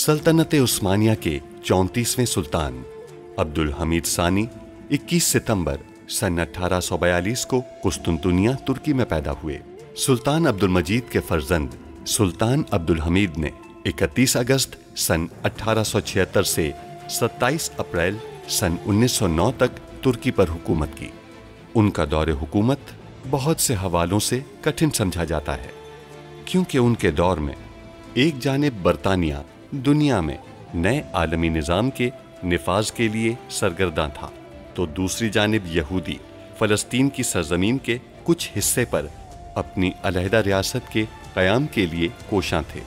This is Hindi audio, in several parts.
सल्तनत उस्मानिया के 34वें सुल्तान अब्दुल हमीद सानी 21 सितंबर सन 1842 को कुस्तुनतुनिया तुर्की में पैदा हुए। सुल्तान अब्दुल मजीद के फर्जंद सुल्तान अब्दुल हमीद ने 31 अगस्त सन 1876 से 27 अप्रैल सन 1909 तक तुर्की पर हुकूमत की। उनका दौरे हुकूमत बहुत से हवालों से कठिन समझा जाता है, क्योंकि उनके दौर में एक जानिब बरतानिया दुनिया में नए आलमी निज़ाम के निफाज के लिए सरगर्दा था, तो दूसरी जानिब यहूदी फ़लस्तीन की सरजमीन के कुछ हिस्से पर अपनी अलहदा रियासत के क़याम के लिए कोशां थे।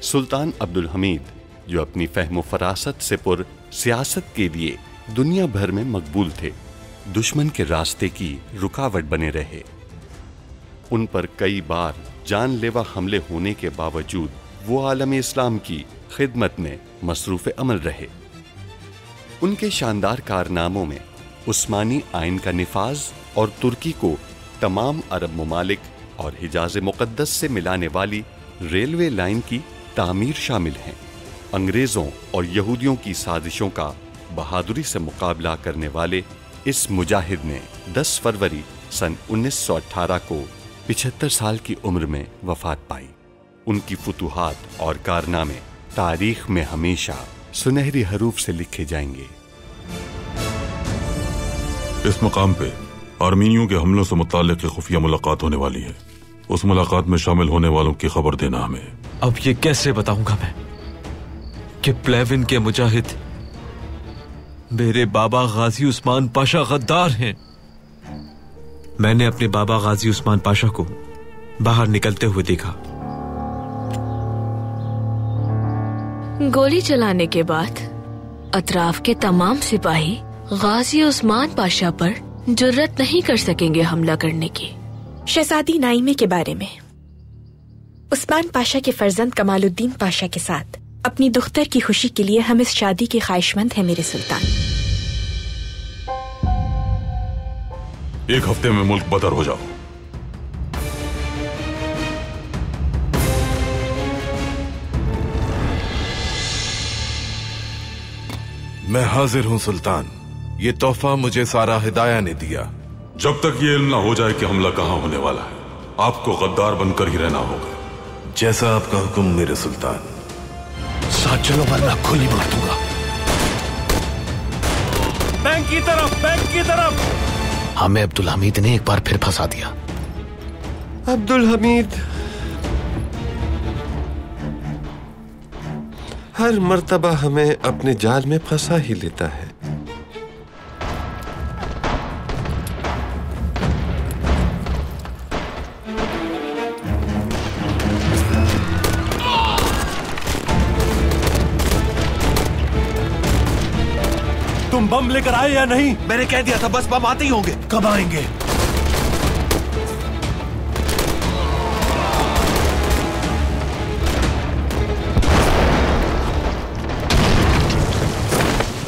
सुल्तान अब्दुल हमीद, जो अपनी फ़हम फ़रासत से पुर सियासत के लिए दुनिया भर में मकबूल थे, दुश्मन के रास्ते की रुकावट बने रहे। उन पर कई बार जानलेवा हमले होने के बावजूद वो आलम इस्लाम की खिदमत में मसरूफ़ अमल रहे। उनके शानदार कारनामों में उस्मानी आइन का निफाज और तुर्की को तमाम अरब ममालिक और हिजाज मुक़द्दस से मिलाने वाली रेलवे लाइन की तामीर शामिल हैं। अंग्रेज़ों और यहूदियों की साजिशों का बहादुरी से मुकाबला करने वाले इस मुजाहिद ने 10 फरवरी सन 1918 को 75 साल की उम्र में वफात पाई। उनकी फुतूहात और कारनामे तारीख में हमेशा सुनहरी हरूफ से लिखे जाएंगे। इस मकाम पे आर्मीनियों के हमलों से मुताल्लिक़ खुफिया मुलाकात होने वाली है। उस मुलाकात में शामिल होने वालों की खबर देना हमें। अब ये कैसे बताऊंगा मैं कि प्लेविन के मुजाहिद मेरे बाबा गाजी उस्मान पाशा गद्दार हैं। मैंने अपने बाबा गाजी उस्मान पाशा को बाहर निकलते हुए देखा। गोली चलाने के बाद अतराफ के तमाम सिपाही गाजी उस्मान पाशा पर जुर्रत नहीं कर सकेंगे हमला करने की। शहजादी नाइमे के बारे में, उस्मान पाशा के फर्जंद कमालुद्दीन पाशा के साथ अपनी दुख्तर की खुशी के लिए हम इस शादी के ख्वाहिशमंद हैं मेरे सुल्तान। एक हफ्ते में मुल्क बदर हो जाओ। मैं हाजिर हूं सुल्तान। ये तोहफा मुझे सारा हिदाया ने दिया। जब तक ये इल्म ना हो जाए कि हमला कहां होने वाला है, आपको गद्दार बनकर ही रहना होगा। जैसा आपका हुक्म मेरे सुल्तान। साथ चलो वरना गोली मार दूंगा। बैंक की तरफ, बैंक की तरफ। हमें अब्दुल हमीद ने एक बार फिर फंसा दिया। अब्दुल हमीद हर मर्तबा हमें अपने जाल में फंसा ही लेता है। तुम बम लेकर आए या नहीं? मैंने कह दिया था बस बम आते ही होंगे। कब आएंगे?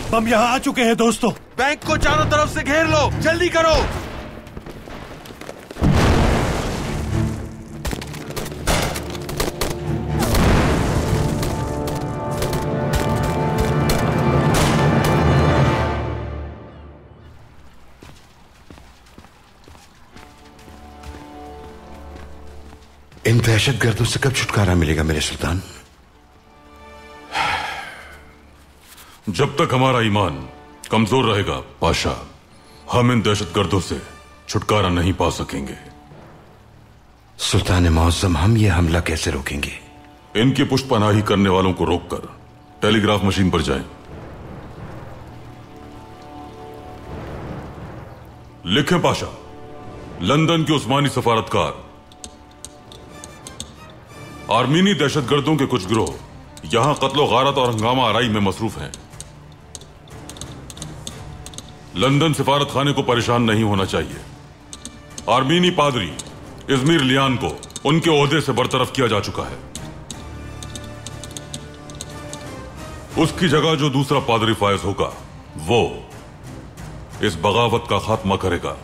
बम यहाँ आ चुके हैं दोस्तों। बैंक को चारों तरफ से घेर लो, जल्दी करो। इन दहशतगर्दों से कब छुटकारा मिलेगा मेरे सुल्तान? जब तक हमारा ईमान कमजोर रहेगा पाशा, हम इन दहशतगर्दों से छुटकारा नहीं पा सकेंगे। सुल्तान मौज़म, हम ये हमला कैसे रोकेंगे? इनकी पुष्पनाही करने वालों को रोककर टेलीग्राफ मशीन पर जाएं। लिखें पाशा, लंदन के उस्मानी सफारतकार, आर्मीनी दहशतगर्दों के कुछ गिरोह यहां कत्लो गारत और हंगामा आराई में मसरूफ हैं। लंदन सिफारत खाने को परेशान नहीं होना चाहिए। आर्मीनी पादरी इज़मीर लियान को उनके ओहदे से बरतरफ किया जा चुका है। उसकी जगह जो दूसरा पादरी फायज होगा वो इस बगावत का खात्मा करेगा।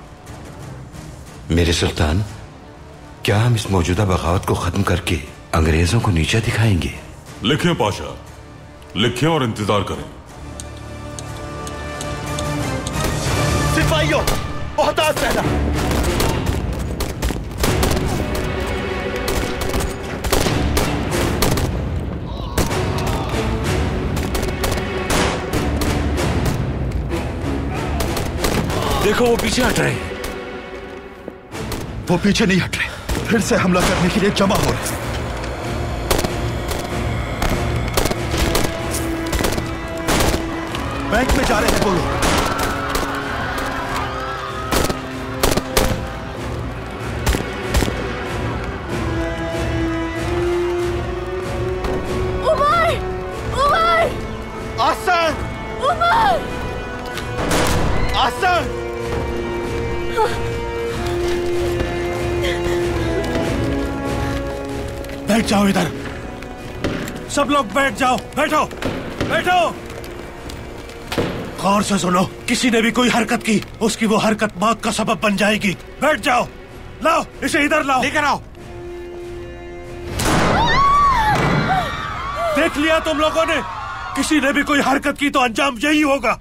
मेरे सुल्तान, क्या हम इस मौजूदा बगावत को खत्म करके अंग्रेजों को नीचा दिखाएंगे? लिखें पाशा, लिखें और इंतजार करें। सिपाहियों, मोहताज रहना। देखो वो पीछे हट रहे हैं। वो पीछे नहीं हट रहे, फिर से हमला करने के लिए जमा हो रहे हैं। बैंक में जा रहे हैं वो लोग। उमर! उमर! आसन! उमर! आसन! बैठ जाओ इधर। सब लोग बैठ जाओ। बैठो बैठो। गौर से सुनो, किसी ने भी कोई हरकत की, उसकी वो हरकत मौत का सबब बन जाएगी। बैठ जाओ। लाओ इसे इधर लाओ। लेकर आओ। देख लिया तुम लोगों ने, किसी ने भी कोई हरकत की तो अंजाम यही होगा।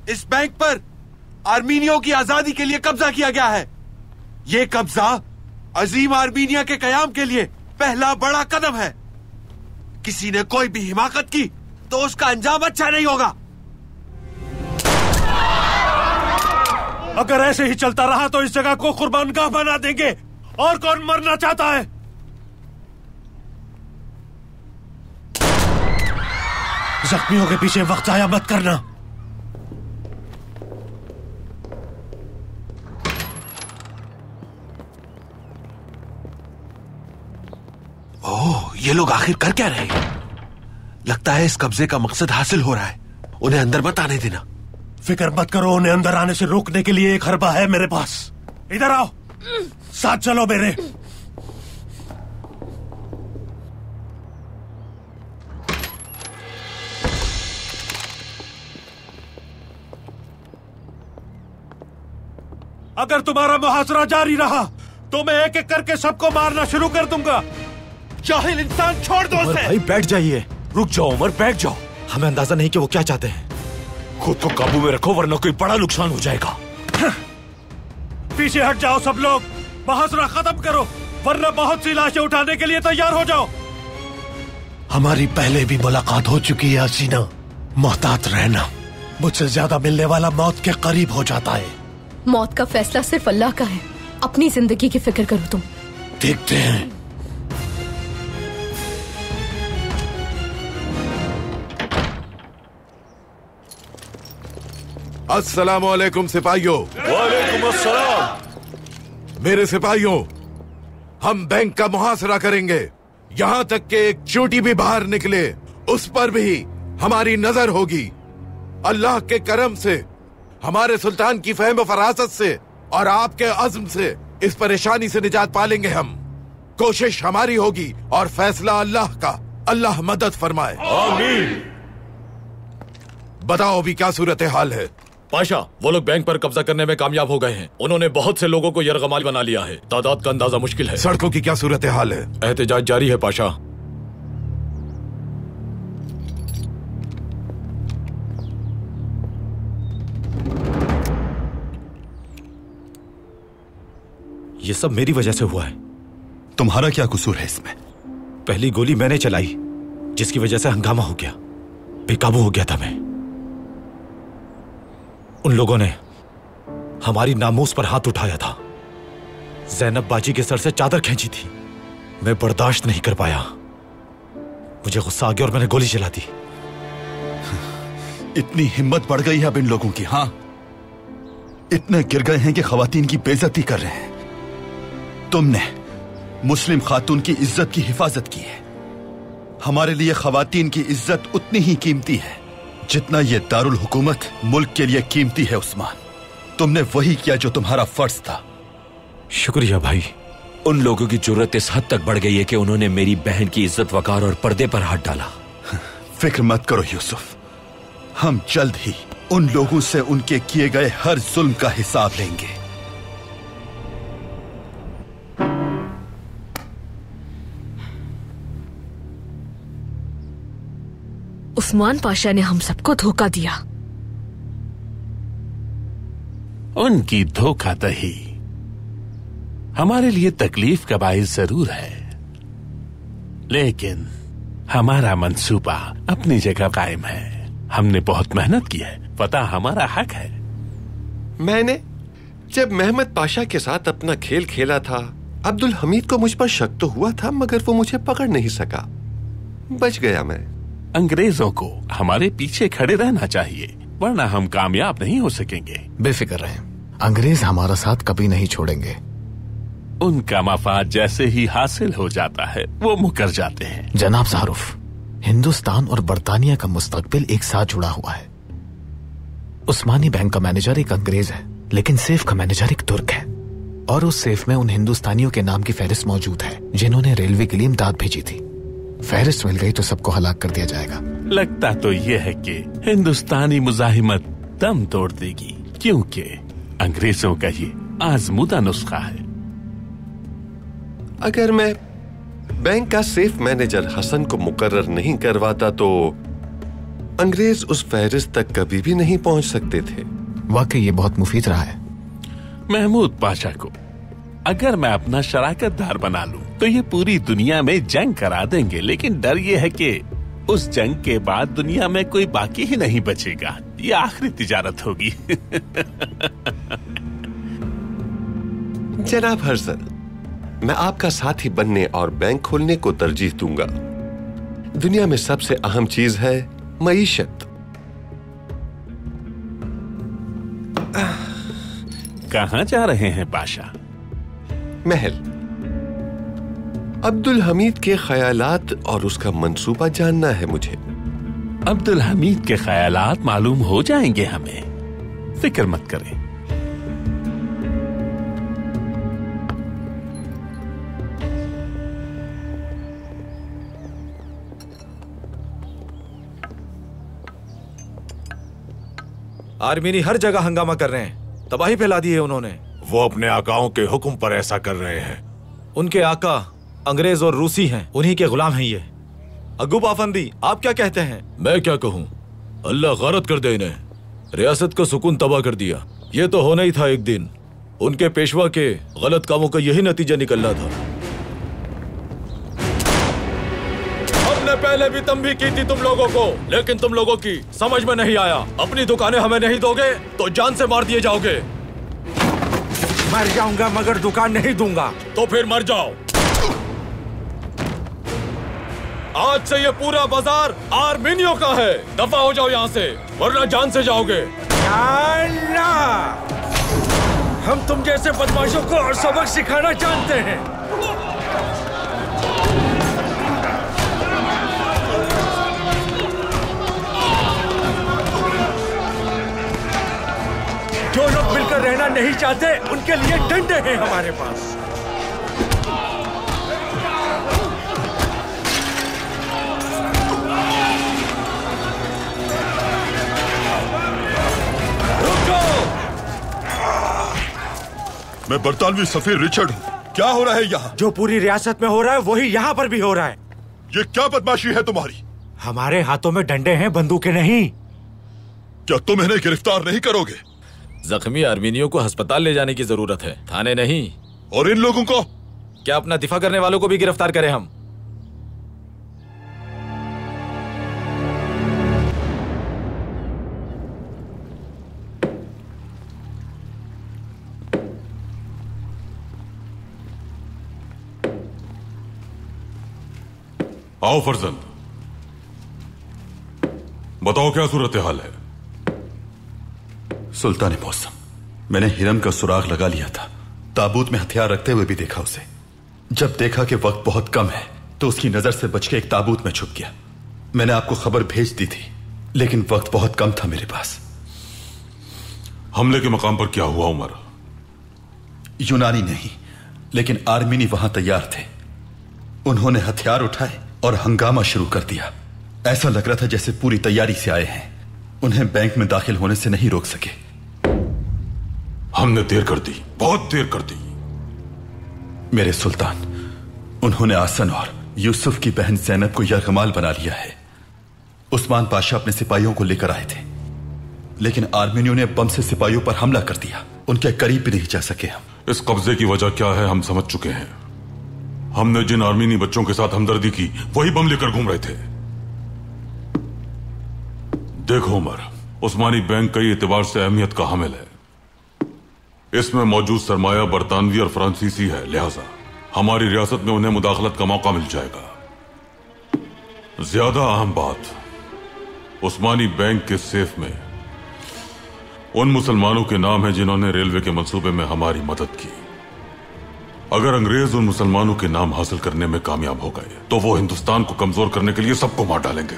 इस बैंक पर आर्मीनियों की आजादी के लिए कब्जा किया गया है। ये कब्जा अजीम आर्मीनिया के कयाम के लिए पहला बड़ा कदम है। किसी ने कोई भी हिमाकत की तो उसका अंजाम अच्छा नहीं होगा। अगर ऐसे ही चलता रहा तो इस जगह को कुर्बानगाह बना देंगे। और कौन मरना चाहता है? जख्मियों के पीछे वक्त जाया मत करना। ओह, ये लोग आखिर कर क्या रहे हैं? लगता है इस कब्जे का मकसद हासिल हो रहा है। उन्हें अंदर मत आने देना। फिक्र मत करो, उन्हें अंदर आने से रोकने के लिए एक हरबा है मेरे पास। इधर आओ, साथ चलो मेरे। अगर तुम्हारा मुहासरा जारी रहा तो मैं एक एक करके सबको मारना शुरू कर दूंगा। जाहिल इंसान, छोड़ दो उसे। भाई बैठ जाइए। रुक जाओ उमर, बैठ जाओ। हमें अंदाजा नहीं कि वो क्या चाहते हैं। खुद को काबू में रखो वरना कोई बड़ा नुकसान हो जाएगा। पीछे हट जाओ सब लोग। मुहासरा खत्म करो वरना बहुत सी लाशें उठाने के लिए तैयार हो जाओ। हमारी पहले भी मुलाकात हो चुकी है हसीना। मोहतात रहना, मुझसे ज्यादा मिलने वाला मौत के करीब हो जाता है। मौत का फैसला सिर्फ अल्लाह का है। अपनी जिंदगी की फिक्र करो तुम। देखते हैं। अस्सलाम वालेकुम सिपाहियों। वालेकुम अस्सलाम। मेरे सिपाहियों, हम बैंक का मुहासरा करेंगे। यहाँ तक कि एक चोटी भी बाहर निकले उस पर भी हमारी नजर होगी। अल्लाह के करम से, हमारे सुल्तान की फहम फरासत से और आपके अज़्म से इस परेशानी से निजात पालेंगे हम। कोशिश हमारी होगी और फैसला अल्लाह का। अल्लाह मदद फरमाए। आमीन। बताओ अभी क्या सूरत हाल है? पाशा, वो लोग बैंक पर कब्जा करने में कामयाब हो गए हैं। उन्होंने बहुत से लोगों को यरगमाल बना लिया है। तादाद का अंदाजा मुश्किल है। सड़कों की क्या सूरत हाल है? एहतजाज जारी है पाशा। ये सब मेरी वजह से हुआ है। तुम्हारा क्या कसूर है इसमें? पहली गोली मैंने चलाई, जिसकी वजह से हंगामा हो गया। बेकाबू हो गया था मैं। उन लोगों ने हमारी नामूस पर हाथ उठाया था। जैनब बाजी के सर से चादर खींची थी। मैं बर्दाश्त नहीं कर पाया। मुझे गुस्सा आ गया और मैंने गोली चला दी। इतनी हिम्मत बढ़ गई है अब इन लोगों की। हाँ, इतने गिर गए हैं कि खवातीन की बेइज्जती कर रहे हैं। तुमने मुस्लिम खातून की इज्जत की हिफाजत की है। हमारे लिए खवातीन की इज्जत उतनी ही कीमती है जितना ये दारुल हुकूमत मुल्क के लिए कीमती है। उस्मान, तुमने वही किया जो तुम्हारा फर्ज था। शुक्रिया भाई। उन लोगों की जुर्रत इस हद तक बढ़ गई है कि उन्होंने मेरी बहन की इज्जत वकार और पर्दे पर हाथ डाला। फिक्र मत करो यूसुफ, हम जल्द ही उन लोगों से उनके किए गए हर जुल्म का हिसाब लेंगे। उस्मान पाशा ने हम सबको धोखा दिया। उनकी धोखाधड़ी हमारे लिए तकलीफ का बाइस जरूर है, लेकिन हमारा मंसूबा अपनी जगह कायम है। हमने बहुत मेहनत की है, पता हमारा हक है। मैंने जब महमद पाशा के साथ अपना खेल खेला था, अब्दुल हमीद को मुझ पर शक तो हुआ था, मगर वो मुझे पकड़ नहीं सका। बच गया मैं। अंग्रेजों को हमारे पीछे खड़े रहना चाहिए, वरना हम कामयाब नहीं हो सकेंगे। बेफिक्र रहें, अंग्रेज हमारा साथ कभी नहीं छोड़ेंगे। उनका मफाद जैसे ही हासिल हो जाता है वो मुकर जाते हैं। जनाब शाहरुफ, हिंदुस्तान और बर्तानिया का मुस्तकबिल एक साथ जुड़ा हुआ है। उस्मानी बैंक का मैनेजर एक अंग्रेज है, लेकिन सेफ का मैनेजर एक तुर्क है, और उस सेफ में उन हिंदुस्तानियों के नाम की फहरिस्त मौजूद है जिन्होंने रेलवे के लिए इमदाद भेजी थी। फहरिस्त मिल गई तो सबको हलाक कर दिया जाएगा। लगता तो यह है कि हिंदुस्तानी मुजाहिमत दम तोड़ देगी, क्योंकि अंग्रेजों का ये आजमूदा नुस्खा है। अगर मैं बैंक का सेफ मैनेजर हसन को मुकर्रर नहीं करवाता तो अंग्रेज उस फहरिस्त तक कभी भी नहीं पहुंच सकते थे। वाकई ये बहुत मुफीद रहा है। महमूद पाशा को अगर मैं अपना शराकतदार बना लूं तो ये पूरी दुनिया में जंग करा देंगे, लेकिन डर ये है कि उस जंग के बाद दुनिया में कोई बाकी ही नहीं बचेगा। ये आखिरी तिजारत होगी। जनाब हर्षल, मैं आपका साथी बनने और बैंक खोलने को तरजीह दूंगा। दुनिया में सबसे अहम चीज है मईशत। कहां जा रहे हैं पाशा? महल। अब्दुल हमीद के ख्यालात और उसका मंसूबा जानना है मुझे। अब्दुल हमीद के ख्यालात मालूम हो जाएंगे हमें, फिक्र मत करें। आर्मीनी हर जगह हंगामा कर रहे हैं, तबाही फैला दी है उन्होंने। वो अपने आकाओं के हुक्म पर ऐसा कर रहे हैं। उनके आका अंग्रेज और रूसी हैं, उन्हीं के गुलाम हैं ये। अगुब आफंदी, आप क्या कहते हैं? मैं क्या कहूँ, अल्लाह गारत कर दे इन्हें। रियासत का सुकून तबाह कर दिया। ये तो होना ही था एक दिन। उनके पेशवा के गलत कामों का यही नतीजा निकलना था। हमने पहले भी तंबीह की थी तुम लोगों को, लेकिन तुम लोगों की समझ में नहीं आया। अपनी दुकानें हमें नहीं दोगे तो जान से मार दिए जाओगे। मर जाऊंगा मगर दुकान नहीं दूंगा। तो फिर मर जाओ। आज से ये पूरा बाजार आर्मीनियों का है। दफा हो जाओ यहाँ से, वरना जान से जाओगे। हम तुम जैसे बदमाशों को और सबक सिखाना जानते हैं। जो लोग मिलकर रहना नहीं चाहते उनके लिए डंडे हैं हमारे पास। मैं बरतानवी सफीर रिचर्ड हूँ। क्या हो रहा है यहाँ? जो पूरी रियासत में हो रहा है वही यहाँ पर भी हो रहा है। ये क्या बदमाशी है तुम्हारी? हमारे हाथों में डंडे हैं, बंदूकें नहीं। क्या तुम इन्हें गिरफ्तार नहीं करोगे? जख्मी आर्मीनियों को अस्पताल ले जाने की जरूरत है, थाने नहीं। और इन लोगों को? क्या अपना दिफा करने वालों को भी गिरफ्तार करें हम? आओ फरजंद, बताओ क्या सूरत हाल है? सुल्तान मौसम, मैंने हिरम का सुराग लगा लिया था। ताबूत में हथियार रखते हुए भी देखा उसे। जब देखा कि वक्त बहुत कम है तो उसकी नजर से बच के एक ताबूत में छुप गया। मैंने आपको खबर भेज दी थी, लेकिन वक्त बहुत कम था मेरे पास। हमले के मकाम पर क्या हुआ उमर? यूनानी नहीं, लेकिन आर्मीनी वहां तैयार थे। उन्होंने हथियार उठाए और हंगामा शुरू कर दिया। ऐसा लग रहा था जैसे पूरी तैयारी से आए हैं। उन्हें बैंक में दाखिल होने से नहीं रोक सके। हमने देर कर दी, बहुत देर कर दी। मेरे सुल्तान, उन्होंने आसन और यूसुफ की बहन ज़ैनब को यरगमाल बना लिया है। उस्मान पाशा अपने सिपाहियों को लेकर आए थे, लेकिन आर्मेनियों ने बम से सिपाहियों पर हमला कर दिया। उनके करीब भी नहीं जा सके हम। इस कब्जे की वजह क्या है हम समझ चुके हैं। हमने जिन आर्मीनी बच्चों के साथ हमदर्दी की वही बम लेकर घूम रहे थे। देखो उमर, उस्मानी बैंक कई एतबार से अहमियत का हामिल है। इसमें मौजूद सरमाया बरतानवी और फ्रांसीसी है, लिहाजा हमारी रियासत में उन्हें मुदाखलत का मौका मिल जाएगा। ज्यादा अहम बात, उस्मानी बैंक के सेफ में उन मुसलमानों के नाम हैं जिन्होंने रेलवे के मंसूबे में हमारी मदद की। अगर अंग्रेज उन मुसलमानों के नाम हासिल करने में कामयाब हो गए तो वो हिंदुस्तान को कमजोर करने के लिए सबको मार डालेंगे।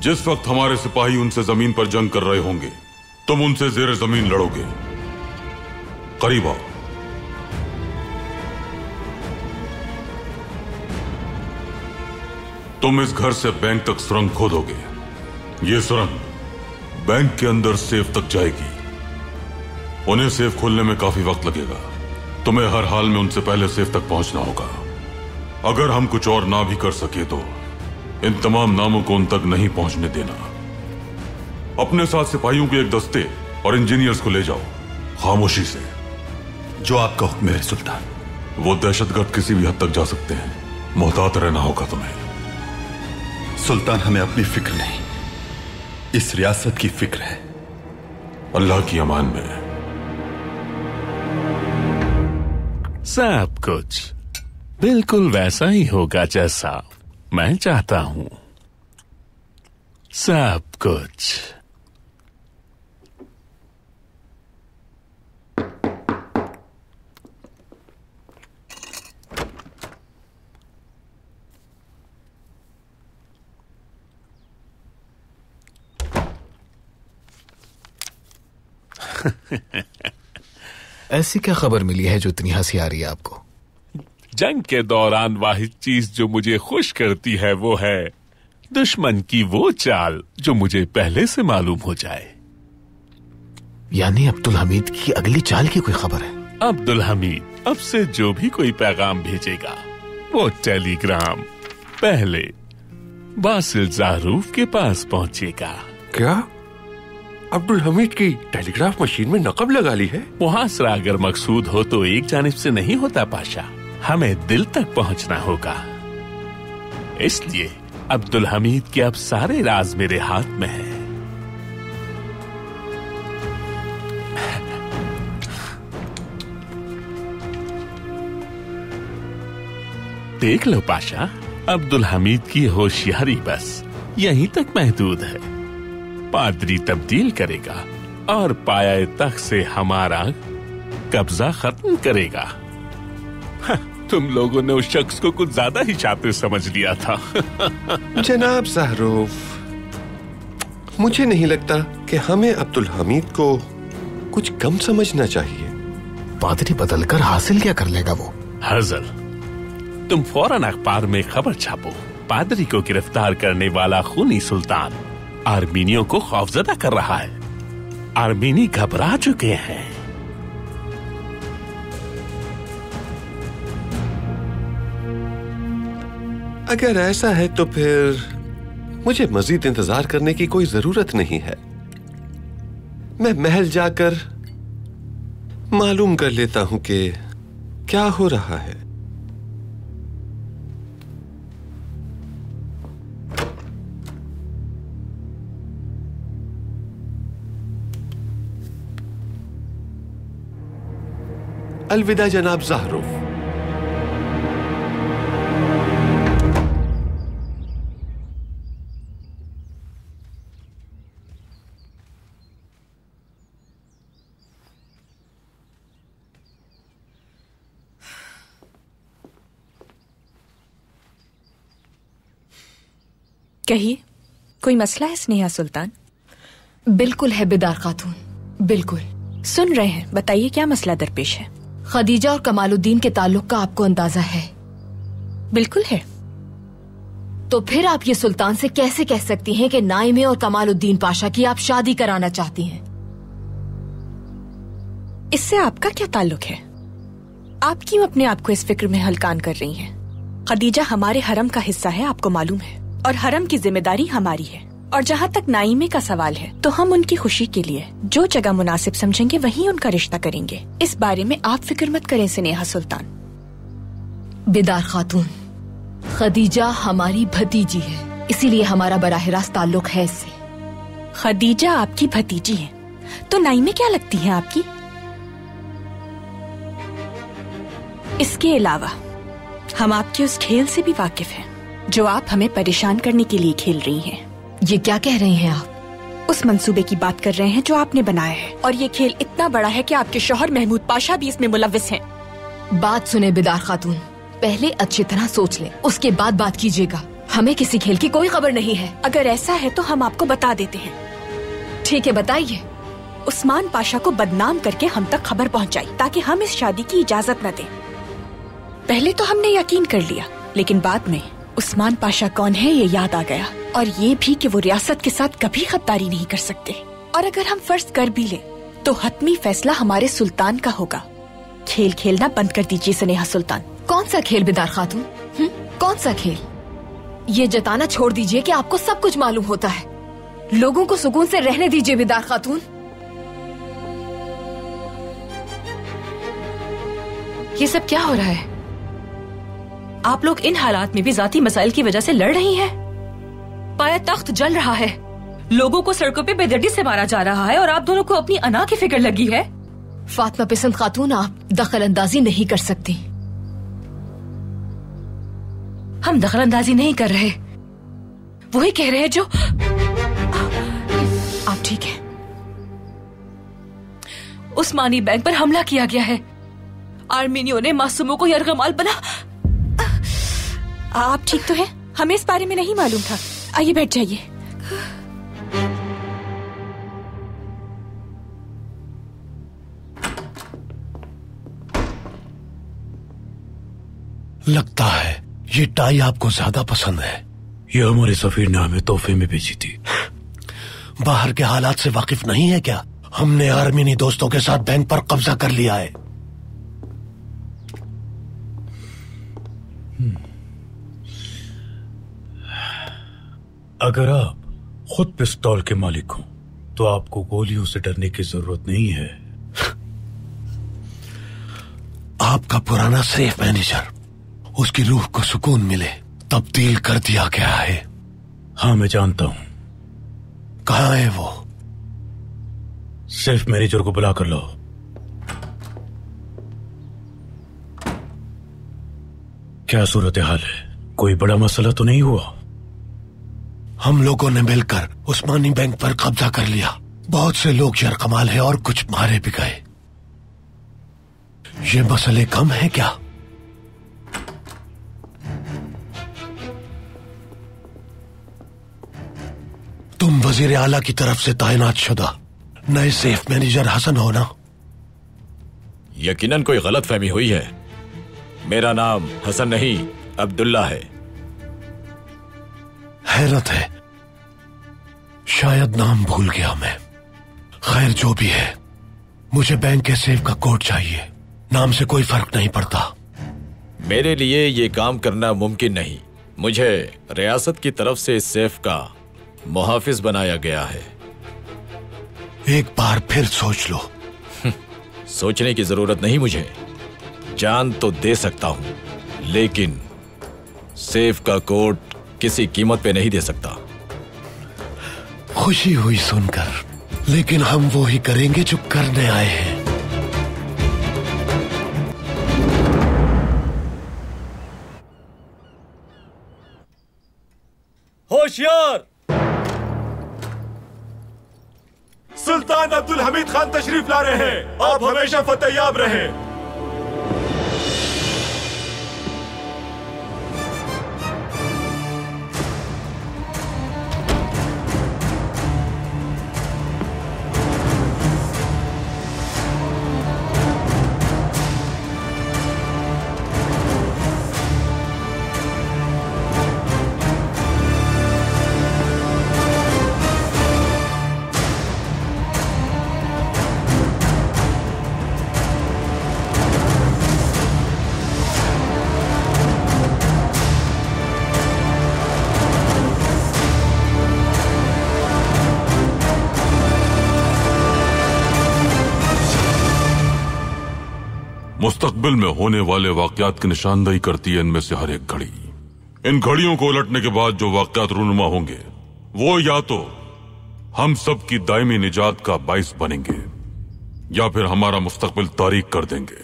जिस वक्त हमारे सिपाही उनसे जमीन पर जंग कर रहे होंगे, तुम उनसे जेर जमीन लड़ोगे। करीब आओ। तुम इस घर से बैंक तक सुरंग खोदोगे। ये सुरंग बैंक के अंदर सेफ तक जाएगी। उन्हें सेफ खोलने में काफी वक्त लगेगा। तुम्हें हर हाल में उनसे पहले सेफ तक पहुंचना होगा। अगर हम कुछ और ना भी कर सके तो इन तमाम नामों को उन तक नहीं पहुंचने देना। अपने साथ सिपाहियों के एक दस्ते और इंजीनियर्स को ले जाओ, खामोशी से। जो आपका हुक्म है सुल्तान। वो दहशतगर्द किसी भी हद तक जा सकते हैं, मोहतात रहना होगा तुम्हें। सुल्तान, हमें अपनी फिक्र नहीं, इस रियासत की फिक्र है। अल्लाह की अमान में। सब कुछ बिल्कुल वैसा ही होगा जैसा मैं चाहता हूं। सब कुछ। ऐसी क्या खबर मिली है जो इतनी हंसी आ रही है आपको? जंग के दौरान वाहिद चीज जो मुझे खुश करती है वो है दुश्मन की वो चाल जो मुझे पहले से मालूम हो जाए। यानी अब्दुल हमीद की अगली चाल की कोई खबर है? अब्दुल हमीद अब से जो भी कोई पैगाम भेजेगा वो टेलीग्राम पहले बासिल ज़ाहरूफ के पास पहुंचेगा। क्या अब्दुल हमीद की टेलीग्राफ मशीन में नकब लगा ली है? मुहासरा अगर मकसूद हो तो एक जानिब से नहीं होता पाशा, हमें दिल तक पहुंचना होगा। इसलिए अब्दुल हमीद के अब सारे राज मेरे हाथ में है। देख लो पाशा, अब्दुल हमीद की होशियारी बस यहीं तक महदूद है। पादरी तब्दील करेगा और पाया तख्त से हमारा कब्जा खत्म करेगा। तुम लोगों ने उस शख्स को कुछ ज्यादा ही शातिर समझ लिया था। जनाब ज़ाहरूफ, मुझे नहीं लगता कि हमें अब्दुल हमीद को कुछ कम समझना चाहिए। पादरी बदलकर हासिल क्या कर लेगा वो? हर्जल, तुम फौरन अखबार में खबर छापो। पादरी को गिरफ्तार करने वाला खूनी सुल्तान आर्मीनियों को खौफजदा कर रहा है। आर्मीनी घबरा चुके हैं। अगर ऐसा है तो फिर मुझे मजीद इंतजार करने की कोई जरूरत नहीं है। मैं महल जाकर मालूम कर लेता हूं कि क्या हो रहा है। अलविदा जनाब ज़ाहरूफ। कहिए, कोई मसला है स्नेहा सुल्तान? बिल्कुल है बिदार खातून, बिल्कुल। सुन रहे हैं, बताइए क्या मसला दरपेश है? खदीजा और कमालुद्दीन के ताल्लुक का आपको अंदाजा है? बिल्कुल है। तो फिर आप ये सुल्तान से कैसे कह सकती हैं कि नाइमे और कमालुद्दीन पाशा की आप शादी कराना चाहती हैं? इससे आपका क्या ताल्लुक है? आप क्यों अपने आप को इस फिक्र में हलकान कर रही हैं? खदीजा हमारे हरम का हिस्सा है, आपको मालूम है, और हरम की जिम्मेदारी हमारी है। और जहाँ तक नाइमे का सवाल है तो हम उनकी खुशी के लिए जो जगह मुनासिब समझेंगे वहीं उनका रिश्ता करेंगे। इस बारे में आप फिक्र मत करें स्नेहा सुल्तान। बेदार खातून, खदीजा हमारी भतीजी है, इसीलिए हमारा बराह रास्त ताल्लुक है इससे। खदीजा आपकी भतीजी है तो नाइमे क्या लगती है आपकी? इसके अलावा हम आपके उस खेल से भी वाकिफ हैं जो आप हमें परेशान करने के लिए खेल रही हैं। ये क्या कह रही हैं आप? उस मंसूबे की बात कर रहे हैं जो आपने बनाया है, और ये खेल इतना बड़ा है कि आपके शौहर महमूद पाशा भी इसमें मुलव्विस हैं। बात सुने बेदार खातून, पहले अच्छी तरह सोच ले, उसके बाद बात कीजिएगा। हमें किसी खेल की कोई खबर नहीं है। अगर ऐसा है तो हम आपको बता देते हैं। ठीक है, बताइए। उस्मान पाशा को बदनाम करके हम तक खबर पहुंचाई ताकि हम इस शादी की इजाजत न दें। पहले तो हमने यकीन कर लिया, लेकिन बाद में उस्मान पाशा कौन है ये याद आ गया, और ये भी कि वो रियासत के साथ कभी गद्दारी नहीं कर सकते। और अगर हम फर्ज कर भी ले तो हतमी फैसला हमारे सुल्तान का होगा। खेल खेलना बंद कर दीजिए स्नेहा सुल्तान। कौन सा खेल बेदार खातून? कौन सा खेल? ये जताना छोड़ दीजिए कि आपको सब कुछ मालूम होता है। लोगों को सुकून से रहने दीजिए बेदार खातून। ये सब क्या हो रहा है? आप लोग इन हालात में भी जाती मसाइल की वजह से लड़ रही हैं। पाया तख्त जल रहा है, लोगों को सड़कों पे बेदर्दी से मारा जा रहा है, और आप दोनों को अपनी अना की फिक्र लगी है। फातिमा पसंद खातून, आप दखल अंदाजी नहीं कर सकती। हम दखल अंदाजी नहीं कर रहे, वही कह रहे हैं जो आप ठीक है। उस्मानी बैंक पर हमला किया गया है, आर्मीनियों ने मासूमों को यरगमाल बना। आप ठीक तो हैं? हमें इस बारे में नहीं मालूम था। आइए बैठ जाइए। लगता है ये टाई आपको ज्यादा पसंद है। ये हमारे सफीर ने हमें तोहफे में भेजी थी। बाहर के हालात से वाकिफ नहीं है क्या? हमने आर्मीनी दोस्तों के साथ बैंक पर कब्जा कर लिया है। अगर आप खुद पिस्तौल के मालिक हो तो आपको गोलियों से डरने की जरूरत नहीं है। आपका पुराना सेफ मैनेजर, उसकी रूह को सुकून मिले, तब्दील कर दिया गया है। हाँ, मैं जानता हूं। कहाँ है वो? सेफ मैनेजर को बुला कर लाओ। क्या सूरत हाल है? कोई बड़ा मसला तो नहीं हुआ? हम लोगों ने मिलकर उस्मानी बैंक पर कब्जा कर लिया। बहुत से लोग यरकमाल है और कुछ मारे भी गए। ये मसले कम है क्या? तुम वजीर आला की तरफ से तैनात शुदा नए सेफ मैनेजर हसन हो ना? यकीनन कोई गलत फहमी हुई है। मेरा नाम हसन नहीं अब्दुल्ला है। हैरत है, शायद नाम भूल गया मैं। खैर जो भी है, मुझे बैंक के सेफ का कोड चाहिए। नाम से कोई फर्क नहीं पड़ता। मेरे लिए ये काम करना मुमकिन नहीं। मुझे रियासत की तरफ से इस सेफ का मुहाफिज बनाया गया है। एक बार फिर सोच लो। सोचने की जरूरत नहीं मुझे। जान तो दे सकता हूं, लेकिन सेफ का कोड किसी कीमत पे नहीं दे सकता। खुशी हुई सुनकर, लेकिन हम वो ही करेंगे जो करने आए हैं। होशियार! सुल्तान अब्दुल हमीद खान तशरीफ ला रहे हैं। आप हमेशा फतेहयाब रहें। मुस्तकबिल में होने वाले वाकयात की निशानदेही करती है इनमें से हर एक घड़ी। इन घड़ियों को उलटने के बाद जो वाकयात रूनुमा होंगे वो या तो हम सब की दायमी निजात का बाइस बनेंगे या फिर हमारा मुस्तकबिल तारीक कर देंगे।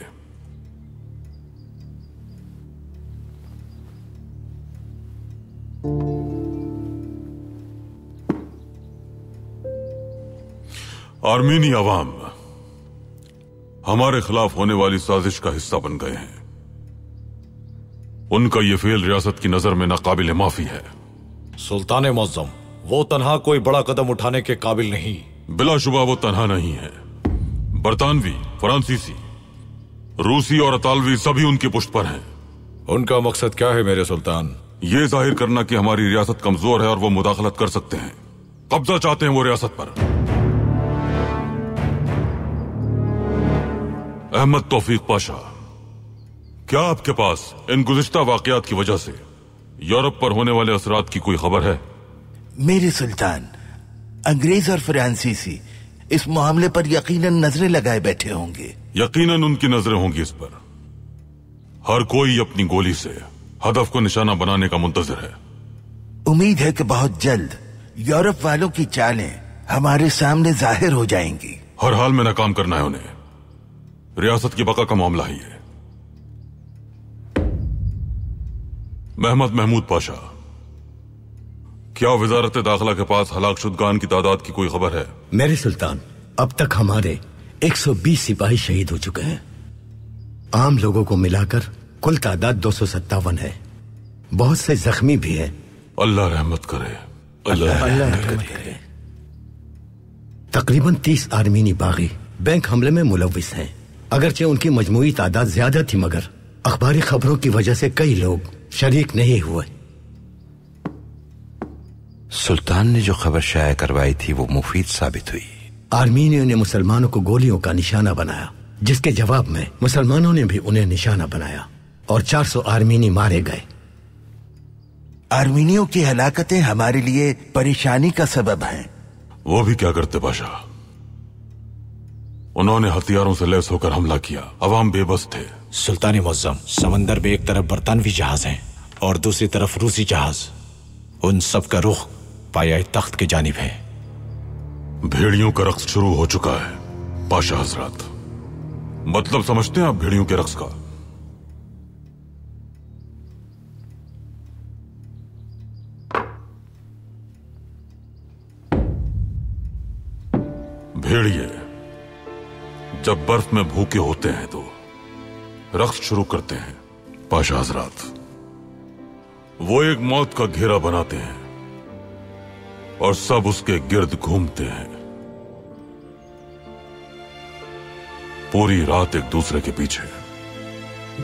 आर्मीनी अवाम हमारे खिलाफ होने वाली साजिश का हिस्सा बन गए हैं। उनका यह फेल रियासत की नजर में नाकाबिल माफी है। सुल्तान मुअज्जम, वो तन्हा कोई बड़ा कदम उठाने के काबिल नहीं। बिलाशुबा वो तन्हा नहीं है। बरतानवी, फ्रांसीसी, रूसी और अतालवी सभी उनकी पुष्ट पर हैं। उनका मकसद क्या है मेरे सुल्तान? ये जाहिर करना कि हमारी रियासत कमजोर है और वो मुदाखलत कर सकते हैं। कब्जा चाहते हैं वो रियासत पर। अहमद तौफीक पाशा, क्या आपके पास इन गुज़िश्ता वाकयात की वजह से यूरोप पर होने वाले असरात की कोई खबर है? मेरे सुल्तान, अंग्रेज और फ्रांसीसी इस मामले पर यकीनन नजरें लगाए बैठे होंगे। यकीनन उनकी नजरें होंगी इस पर। हर कोई अपनी गोली से हदफ को निशाना बनाने का मुंतजिर है। उम्मीद है कि बहुत जल्द यूरोप वालों की चालें हमारे सामने जाहिर हो जाएंगी। हर हाल में नाकाम करना है उन्हें। रियासत की बका का मामला ही है। महमद महमूद पाशा, क्या वजारत दाखिला के पास हलाक शुदगान की तादाद की कोई खबर है? मेरे सुल्तान, अब तक हमारे 120 सिपाही शहीद हो चुके हैं। आम लोगों को मिलाकर कुल तादाद 257 है। बहुत से जख्मी भी हैं। अल्लाह रहमत करे। अल्लाह रहमत करे। तकरीबन 30 आर्मीनी बागी बैंक हमले में मुलविस हैं। अगरचे उनकी मजमूई तादाद ज्यादा थी, मगर अखबारी खबरों की वजह से कई लोग शरीक नहीं हुए। सुल्तान ने जो खबर शाया करवाई थी वो मुफीद साबित हुई। आर्मीनियों ने मुसलमानों को गोलियों का निशाना बनाया, जिसके जवाब में मुसलमानों ने भी उन्हें निशाना बनाया और 400 आर्मीनी मारे गए। आर्मीनियों की हलाकतें हमारे लिए परेशानी का सबब हैं। वो भी क्या करते बादशाह? उन्होंने हथियारों से लैस होकर हमला किया। अवाम बेबस थे। सुल्तान मुअज्जम, समंदर में एक तरफ बरतानवी जहाज हैं और दूसरी तरफ रूसी जहाज। उन सब का रुख पाया तख्त के जानिब है। भेड़ियों का रक्स शुरू हो चुका है पाशा हजरात। मतलब समझते हैं आप भेड़ियों के रक्स का? भेड़िए जब बर्फ में भूखे होते हैं तो रक्स शुरू करते हैं पाशा हजरात। वो एक मौत का घेरा बनाते हैं और सब उसके गिर्द घूमते हैं। पूरी रात एक दूसरे के पीछे।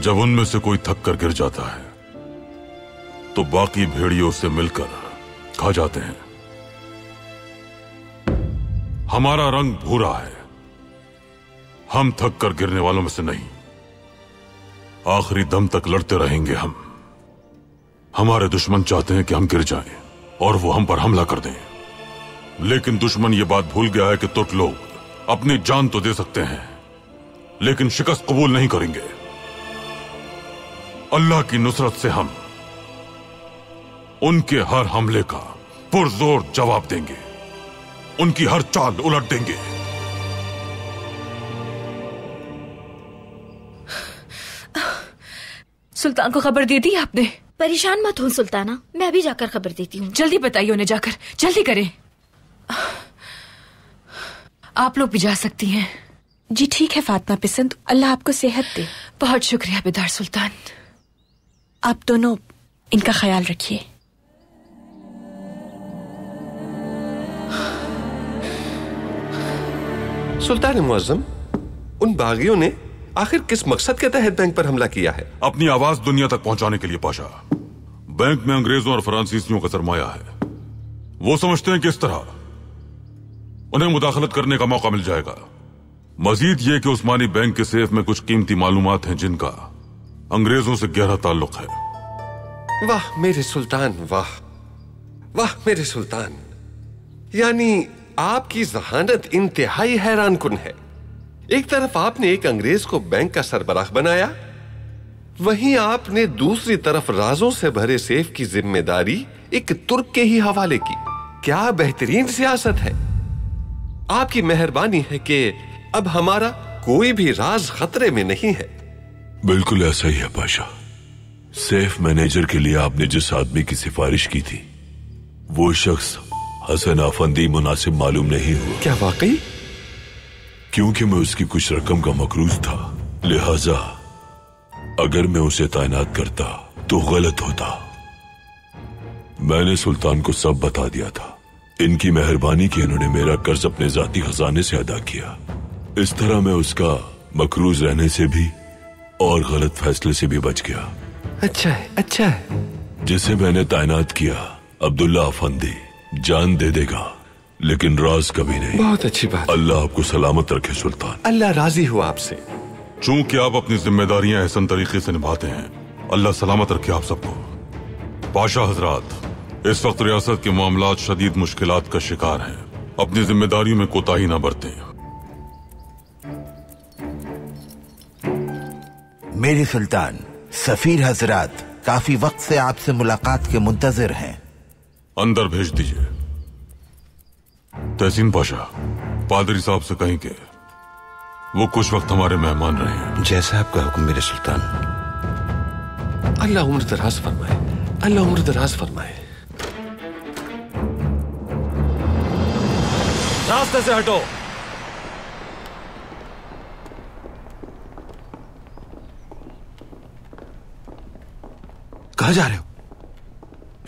जब उनमें से कोई थक कर गिर जाता है तो बाकी भेड़ियों से मिलकर खा जाते हैं। हमारा रंग भूरा है। हम थक कर गिरने वालों में से नहीं। आखिरी दम तक लड़ते रहेंगे हम। हमारे दुश्मन चाहते हैं कि हम गिर जाएं और वो हम पर हमला कर दें, लेकिन दुश्मन ये बात भूल गया है कि तुर्क लोग अपनी जान तो दे सकते हैं लेकिन शिकस्त कबूल नहीं करेंगे। अल्लाह की नुसरत से हम उनके हर हमले का पुरजोर जवाब देंगे। उनकी हर चाल उलट देंगे। सुल्तान को खबर दे दी आपने? परेशान मत हो सुल्ताना, मैं अभी जाकर खबर देती हूँ। जल्दी बताइए उन्हें, जाकर जल्दी करें। आप लोग भी जा सकती हैं। जी ठीक है फातिमा पिसंद, अल्लाह आपको सेहत दे। बहुत शुक्रिया बेदार सुल्तान। आप दोनों इनका ख्याल रखिए। सुल्तान मुअज्जम, उन बागियों ने आखिर किस मकसद के तहत बैंक पर हमला किया है? अपनी आवाज दुनिया तक पहुंचाने के लिए पाशा। बैंक में अंग्रेजों और फ्रांसीसियों का सरमाया है। वो समझते हैं कि इस तरह उन्हें मुदाखलत करने का मौका मिल जाएगा। मजीद ये कि उस्मानी बैंक के सेफ में कुछ कीमती मालूमात हैं जिनका अंग्रेजों से गहरा ताल्लुक है। वाह मेरे सुल्तान, वाह वाह मेरे सुल्तान। यानी आपकी जहानत इंतहाई हैरान कुन है। एक तरफ आपने एक अंग्रेज को बैंक का सरबराह बनाया, वहीं आपने दूसरी तरफ राजों से भरे सेफ की जिम्मेदारी एक तुर्क के ही हवाले की। क्या बेहतरीन सियासत है। आपकी मेहरबानी है कि अब हमारा कोई भी राज खतरे में नहीं है। बिल्कुल ऐसा ही है पाशा। सेफ मैनेजर के लिए आपने जिस आदमी की सिफारिश की थी, वो शख्स हसन आफंदी मुनासिब मालूम नहीं हुआ। क्या वाकई? क्योंकि मैं उसकी कुछ रकम का मकरूज था, लिहाजा अगर मैं उसे तैनात करता तो गलत होता। मैंने सुल्तान को सब बता दिया था। इनकी मेहरबानी की इन्होंने मेरा कर्ज अपने जाती खजाने से अदा किया। इस तरह मैं उसका मकरूज रहने से भी और गलत फैसले से भी बच गया। अच्छा है, अच्छा है। जिसे मैंने तैनात किया, अब्दुल्ला अफंदी, जान दे देगा लेकिन राज कभी नहीं। बहुत अच्छी बात। अल्लाह आपको सलामत रखे सुल्तान। अल्लाह राजी हुआ आपसे। चूंकि आप अपनी जिम्मेदारियां एहसन तरीके से निभाते हैं, अल्लाह सलामत रखे आप सबको। पाशा हजरात, इस वक्त रियासत के मामलात शदीद मुश्किलात का शिकार हैं। अपनी जिम्मेदारियों में कोताही न बरतें। मेरे सुल्तान, सफीर हजरात काफी वक्त से आपसे मुलाकात के मुंतजिर हैं। अंदर भेज दीजिए। तहसीन पाशा, पादरी साहब से कहें कि वो कुछ वक्त हमारे मेहमान रहे हैं। जैसा आपका हुक्म मेरे सुल्तान। अल्लाह उम्र दराज फरमाए, अल्लाह उम्र दराज फरमाए। रास्ते से हटो। कहाँ जा रहे हो?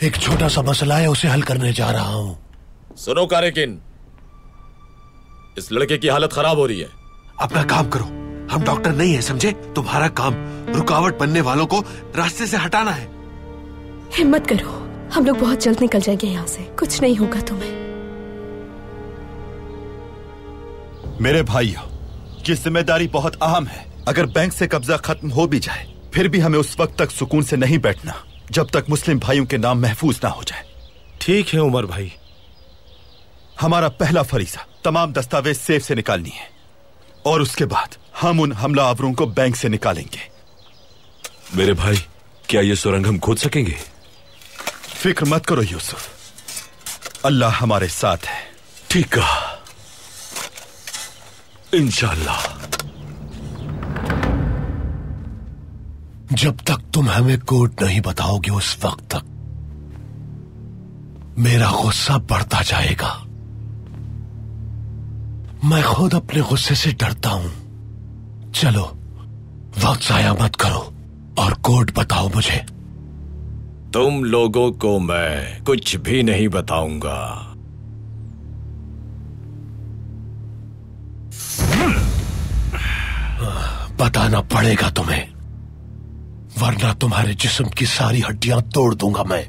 एक छोटा सा मसला है, उसे हल करने जा रहा हूं। सुनो कारेकिन, इस लड़के की हालत खराब हो रही है। अपना काम करो, हम डॉक्टर नहीं है, समझे? तुम्हारा काम रुकावट बनने वालों को रास्ते से हटाना है। हिम्मत करो, हम लोग बहुत जल्द निकल जाएंगे यहाँ से। कुछ नहीं होगा तुम्हें। मेरे भाइयों, ये जिम्मेदारी बहुत अहम है। अगर बैंक से कब्जा खत्म हो भी जाए, फिर भी हमें उस वक्त तक सुकून से नहीं बैठना जब तक मुस्लिम भाइयों के नाम महफूज ना हो जाए। ठीक है उमर भाई। हमारा पहला फरीजा तमाम दस्तावेज सेफ से निकालनी है और उसके बाद हम उन हमला आवरों को बैंक से निकालेंगे। मेरे भाई, क्या ये सुरंग हम खोद सकेंगे? फिक्र मत करो यूसुफ, अल्लाह हमारे साथ है। ठीक कहा, इंशाअल्लाह। जब तक तुम हमें कोड नहीं बताओगे, उस वक्त तक मेरा गुस्सा बढ़ता जाएगा। मैं खुद अपने गुस्से से डरता हूं। चलो, वक्त जाया मत करो और कोड बताओ मुझे। तुम लोगों को मैं कुछ भी नहीं बताऊंगा। बताना पड़ेगा तुम्हें, वरना तुम्हारे जिस्म की सारी हड्डियां तोड़ दूंगा मैं।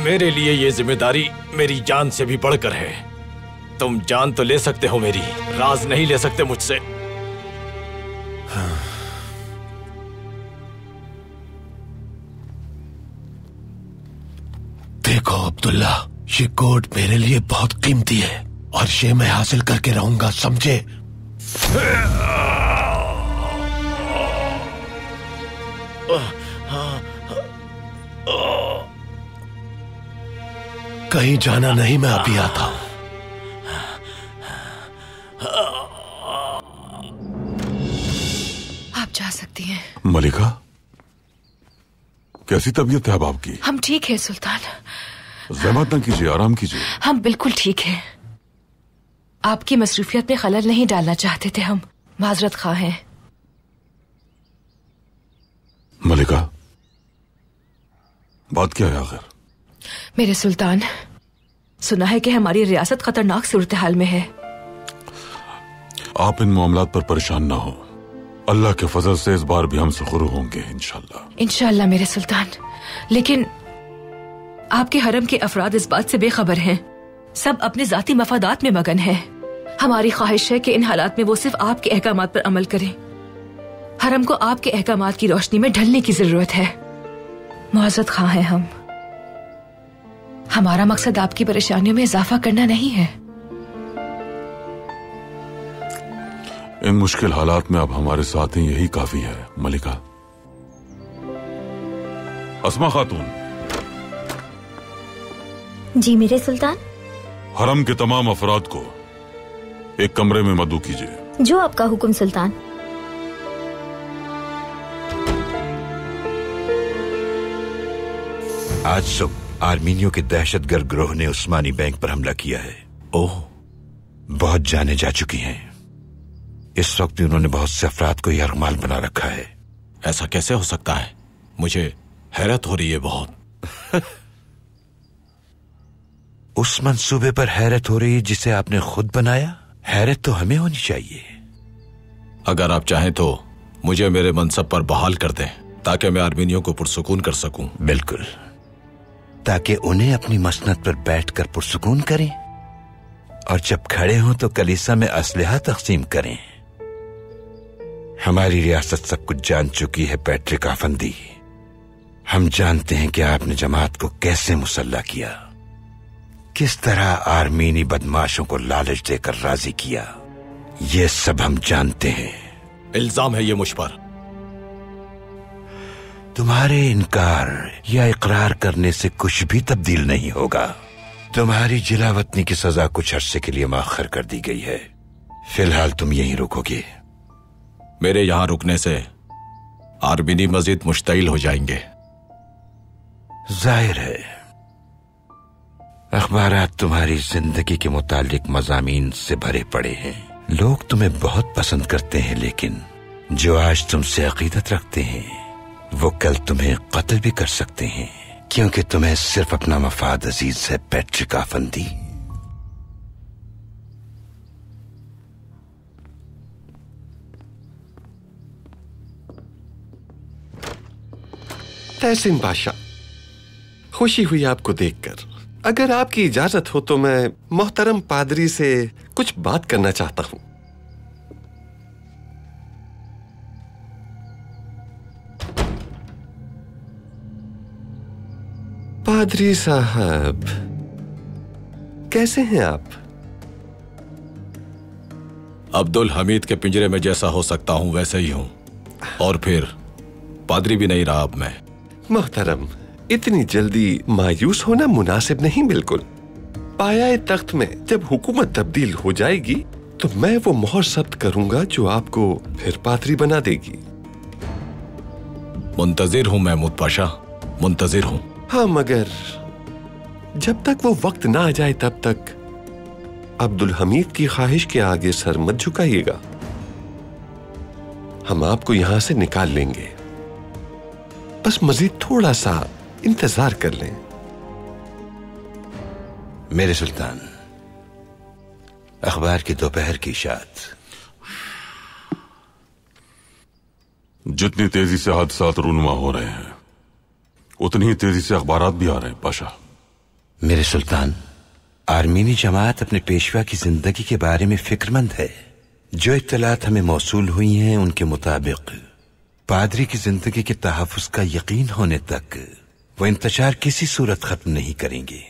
मेरे लिए ये जिम्मेदारी मेरी जान से भी बढ़कर है। तुम जान तो ले सकते हो मेरी, राज नहीं ले सकते मुझसे। देखो अब्दुल्ला, ये कोड मेरे लिए बहुत कीमती है और ये मैं हासिल करके रहूंगा, समझे? कहीं जाना नहीं, मैं अभी आता हूं। आप जा सकती हैं। मलिका, कैसी तबीयत है अब आपकी? हम ठीक है सुल्तान। ज़हमत न कीजिए, आराम कीजिए। हम बिल्कुल ठीक हैं। आपकी मसरूफियत में खलल नहीं डालना चाहते थे हम। माजरत खा हैं। मलिका, बात क्या है आखिर? मेरे सुल्तान, सुना है कि हमारी रियासत खतरनाक सूरत हाल में है। आप इन मामलात पर परेशान ना हो। अल्लाह के फजल से इस बार भी हम सुखरू होंगे इंशाल्लाह। इंशाल्लाह मेरे सुल्तान। लेकिन आपके हरम के अफराद इस बात से बेखबर हैं। सब अपने जाती मफादात में मगन हैं। हमारी ख्वाहिश है कि इन हालात में वो सिर्फ आपके अहकामात पर अमल करें। हरम को आपके अहकामात की रोशनी में ढलने की जरूरत है। मुआज़रत खां हैं हम। हमारा मकसद आपकी परेशानियों में इजाफा करना नहीं है। इन मुश्किल हालात में आप हमारे साथ हैं, यही काफी है। मलिका। अस्मा खातून। जी मेरे सुल्तान। हरम के तमाम अफराद को एक कमरे में मदऊ कीजिए। जो आपका हुक्म सुल्तान। आज सुबह आर्मीनियों के दहशतगर्द गिरोह ने उस्मानी बैंक पर हमला किया है। ओह, बहुत जाने जा चुकी हैं। इस वक्त भी उन्होंने बहुत से अफराद को यरगमाल बना रखा है। ऐसा कैसे हो सकता है? मुझे हैरत हो रही है बहुत। उस मंसूबे पर हैरत हो रही है जिसे आपने खुद बनाया? हैरत तो हमें होनी चाहिए। अगर आप चाहें तो मुझे मेरे मनसब पर बहाल कर दें ताकि मैं आर्मीनियों को पुरसुकून कर सकूं। बिल्कुल, ताकि उन्हें अपनी मसनद पर बैठकर पुरसुकून करें और जब खड़े हों तो कलीसा में असलहा तकसीम करें। हमारी रियासत सब कुछ जान चुकी है पैट्रिक आफंदी। हम जानते हैं कि आपने जमात को कैसे मुसल्ला किया, किस तरह आर्मीनी बदमाशों को लालच देकर राजी किया। ये सब हम जानते हैं। इल्जाम है ये मुझ पर। तुम्हारे इनकार या इकरार करने से कुछ भी तब्दील नहीं होगा। तुम्हारी जिलावतनी की सजा कुछ अरसे के लिए मौखर कर दी गई है। फिलहाल तुम यहीं रुकोगे। मेरे यहां रुकने से आर्मीनी मजीद मुश्तइल हो जाएंगे। जाहिर है, अखबारात तुम्हारी जिंदगी के मुतालिक मज़ामीन से भरे पड़े हैं। लोग तुम्हें बहुत पसंद करते हैं, लेकिन जो आज तुमसे अकीदत रखते हैं वो कल तुम्हें कत्ल भी कर सकते हैं, क्योंकि तुम्हें सिर्फ अपना मफाद अजीज है पैट्रिक आफंदी। तहसीन बादशाह, खुशी हुई आपको देखकर। अगर आपकी इजाजत हो तो मैं मोहतरम पादरी से कुछ बात करना चाहता हूं। पादरी साहब, कैसे हैं आप? अब्दुल हमीद के पिंजरे में जैसा हो सकता हूं वैसे ही हूं, और फिर पादरी भी नहीं रहा अब मैं। मोहतरम, इतनी जल्दी मायूस होना मुनासिब नहीं। बिल्कुल, पाया तख्त में जब हुकूमत तब्दील हो जाएगी तो मैं वो मोहर जब्त करूंगा जो आपको फिर पादरी बना देगी। मुंतजिर हूं महमूद पाशा, मुंतजिर हूं। हाँ, मगर जब तक वो वक्त ना आ जाए तब तक अब्दुल हमीद की ख्वाहिश के आगे सर मत झुकाइएगा। हम आपको यहां से निकाल लेंगे, बस मजीद थोड़ा सा इंतजार कर लें। मेरे सुल्तान, अखबार की दोपहर की इशाअत। जितनी तेजी से हादसात रूनुमा हो रहे हैं उतनी ही तेजी से अखबारात भी आ रहे हैं पाशा। मेरे सुल्तान, आर्मीनी जमात अपने पेशवा की जिंदगी के बारे में फिक्रमंद है। जो इत्तलात हमें मौसूल हुई हैं उनके मुताबिक पादरी की जिंदगी के तहफ़्फ़ुज़ का यकीन होने तक वो इंतजार किसी सूरत खत्म नहीं करेंगे।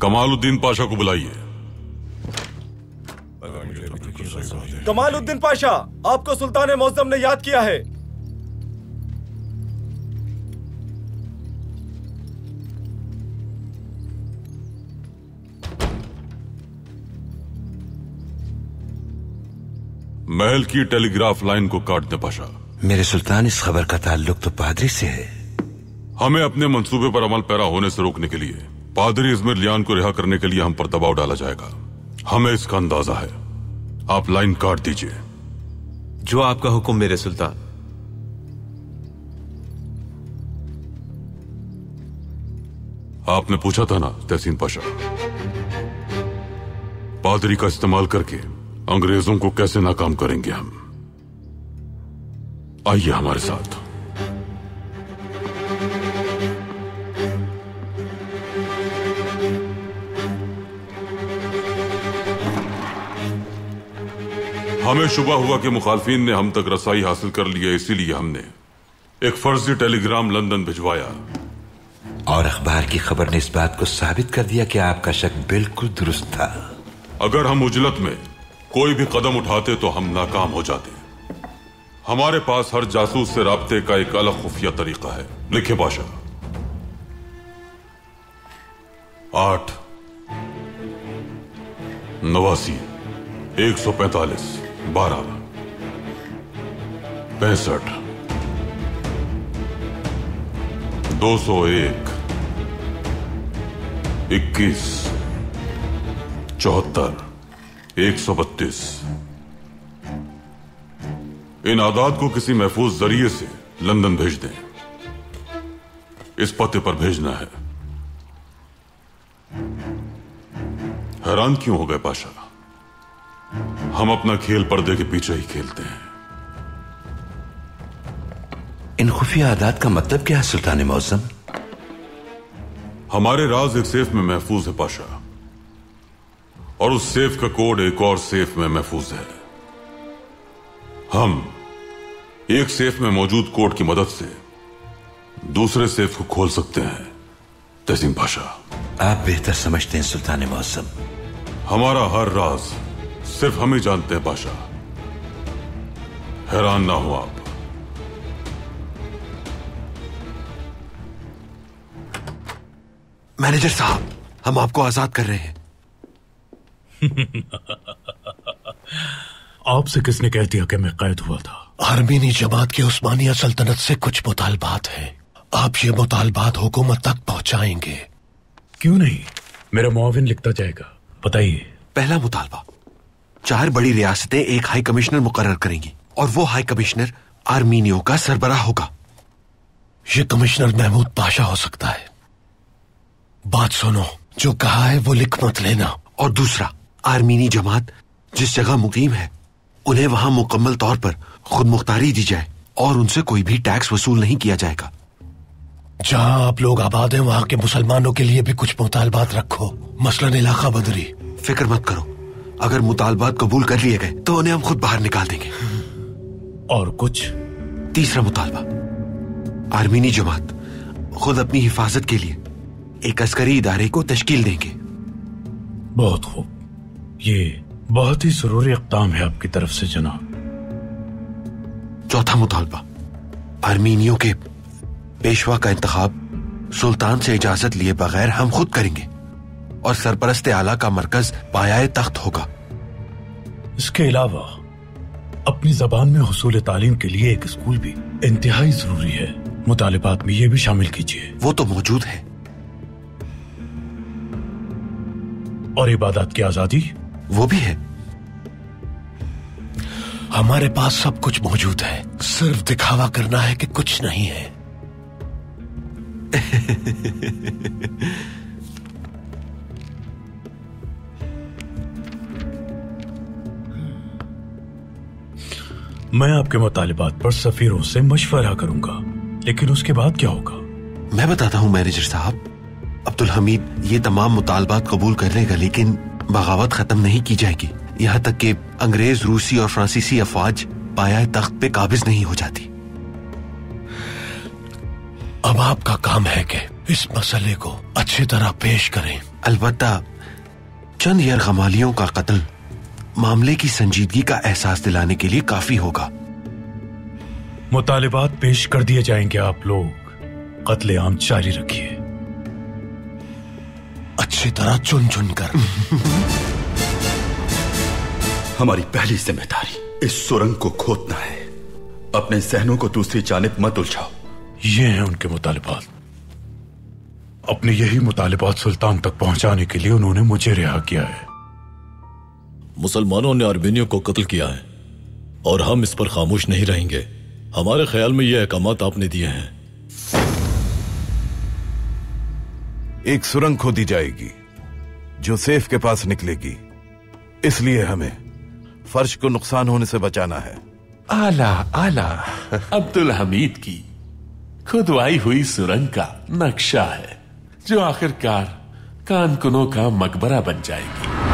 कमालुद्दीन पाशा को बुलाइए। कमालुद्दीन पाशा, आपको सुल्तान मौज़म ने याद किया है। महल की टेलीग्राफ लाइन को काट दे पाशा। मेरे सुल्तान, इस खबर का ताल्लुक तो पादरी से है। हमें अपने मंसूबे पर अमल पैरा होने से रोकने के लिए पादरी इज़्मिर लियान को रिहा करने के लिए हम पर दबाव डाला जाएगा। हमें इसका अंदाजा है। आप लाइन काट दीजिए। जो आपका हुक्म मेरे सुल्तान। आपने पूछा था ना तहसीन पाशा, पादरी का इस्तेमाल करके अंग्रेजों को कैसे नाकाम करेंगे हम। आइए हमारे साथ। हमें शुबा हुआ कि मुखालफिन ने हम तक रसाई हासिल कर ली है, इसीलिए हमने एक फर्जी टेलीग्राम लंदन भिजवाया। और अखबार की खबर ने इस बात को साबित कर दिया कि आपका शक बिल्कुल दुरुस्त था। अगर हम उजलत में कोई भी कदम उठाते तो हम नाकाम हो जाते। हमारे पास हर जासूस से राब्ते का एक अलग खुफिया तरीका है। लिखे पाशा। 8 89 145 12 65 201 21 74 132। इन आदाद को किसी महफूज जरिए से लंदन भेज दें। इस पते पर भेजना है। हैरान क्यों हो गए पाशा? हम अपना खेल पर्दे के पीछे ही खेलते हैं। इन खुफिया आदात का मतलब क्या है सुल्तान मौसम? हमारे राज एक सेफ में महफूज है पाशा, और उस सेफ का कोड एक और सेफ में महफूज है। हम एक सेफ में मौजूद कोड की मदद से दूसरे सेफ को खोल सकते हैं। तहसीन पाशा, आप बेहतर समझते हैं सुल्तान मौसम। हमारा हर राज सिर्फ हम ही जानते हैं पाशा। हैरान ना हो आप। मैनेजर साहब, हम आपको आजाद कर रहे हैं। आपसे किसने कह दिया कि मैं कैद हुआ था? आर्मीनी जमात की उस्मानिया सल्तनत से कुछ मुतालबात हैं। आप ये मुतालबात हुकूमत तक पहुंचाएंगे? क्यों नहीं, मेरा मुआविन लिखता जाएगा। बताइए। पहला मुतालबा, 4 बड़ी रियासतें एक हाई कमिश्नर मुकर्रर करेंगी और वो हाई कमिश्नर आर्मीनियों का सरबराह होगा। ये कमिश्नर महमूद पाशा हो सकता है। बात सुनो, जो कहा है वो लिख मत लेना। और दूसरा, आर्मीनी जमात जिस जगह मुकीम है उन्हें वहां मुकम्मल तौर पर खुद मुख्तारी दी जाए और उनसे कोई भी टैक्स वसूल नहीं किया जाएगा। जहां आप लोग आबाद हैं वहां के मुसलमानों के लिए भी कुछ मुतालबात रखो, मसलन इलाका बदरी। फिक्र मत करो, अगर मुतालबात कबूल कर लिए गए तो उन्हें हम खुद बाहर निकाल देंगे। और कुछ? तीसरा मुतालबा, आर्मीनी जमात खुद अपनी हिफाजत के लिए एक अस्करी इदारे को तश्कील देंगे। बहुत खूब, ये बहुत ही जरूरी इक़दाम है आपकी तरफ से जनाब। चौथा मुतालबा, आर्मीनियों के पेशवा का इंतखाब सुल्तान से इजाजत लिए बगैर हम खुद करेंगे और सरपरस्त आला का मरकज पायाए तख्त होगा। इसके अलावा अपनी जबान में हुसूल तालीम के लिए एक स्कूल भी इंतहाई जरूरी है। मुतालिबात में ये भी शामिल कीजिए। वो तो मौजूद है। और इबादत की आजादी? वो भी है। हमारे पास सब कुछ मौजूद है, सिर्फ दिखावा करना है कि कुछ नहीं है। मैं आपके मुतालिबात पर सफीरों से मशवरा करूंगा, लेकिन उसके बाद क्या होगा? मैं बताता हूं मैनेजर साहब। अब्दुल हमीद ये तमाम मुतालबात कबूल कर लेगा, लेकिन बगावत खत्म नहीं की जाएगी यहां तक कि अंग्रेज, रूसी और फ्रांसीसी अफवाज पाया तख्त पे काबिज नहीं हो जाती। अब आपका काम है कि इस मसले को अच्छी तरह पेश करें। अलबत्ता चंद यरगमालियों का कत्ल मामले की संजीदगी का एहसास दिलाने के लिए काफी होगा। मुतालिबात पेश कर दिए जाएंगे। आप लोग कत्लेआम जारी रखिए, अच्छी तरह चुन चुन कर। हमारी पहली जिम्मेदारी इस सुरंग को खोदना है। अपने जहनों को दूसरी जानिब मत उलझाओ। ये हैं उनके मुतालिबात। अपने यही मुतालिबात सुल्तान तक पहुंचाने के लिए उन्होंने मुझे रिहा किया है। मुसलमानों ने आर्मीनियों को कत्ल किया है और हम इस पर खामोश नहीं रहेंगे। हमारे ख्याल में ये अहकामात आपने दिए हैं। एक सुरंग खोदी जाएगी जो सेफ के पास निकलेगी, इसलिए हमें फर्श को नुकसान होने से बचाना है। आला आला अब्दुल हमीद की खुदवाई हुई सुरंग का नक्शा है जो आखिरकार कानकुनों का मकबरा बन जाएगी।